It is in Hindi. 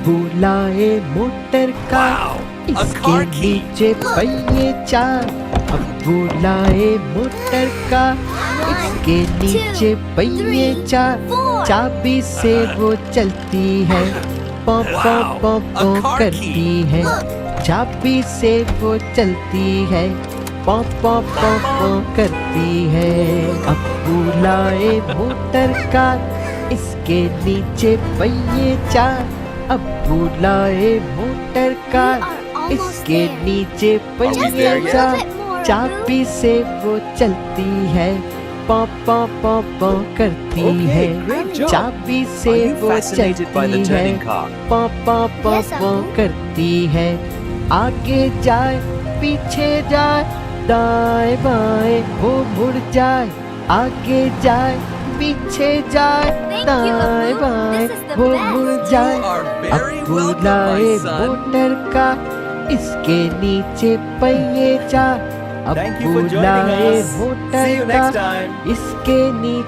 बुलाए मोटर का Wow, a इसके car key. नीचे पहिए चार। अब बुलाए मोटर का इसके नीचे पहिए चार। चाबी से वो चलती है, पौ पौ पौ पौ a car करती key. है। चाबी से वो चलती है, पौ पौ पौ पौ करती है। अब बुलाए मोटर का इसके नीचे पहिए चार। अब बुलाए मोटर का इसके नीचे पहिए there yet? चार। चाबी से वो चलती है, पौ पौ पौ पौ करती है। Okay, great job. चाबी से Are you वो fascinated by the चलती है, turning car? पौ पौ पौ Yes, पौ Abu. करती है। आगे जाए पीछे जाए दाएं बाएं वो मुड़ जाए। आगे जाए पीछे जाए Thank you, दाएं Abu. बाएं This is the वो best. मुड़ जाए। You are अब very welcome, बुलाए my son. मोटर का इसके नीचे पहिए चार। अब Thank you for joining बुलाए us. मोटर See you का next time. इसके नीचे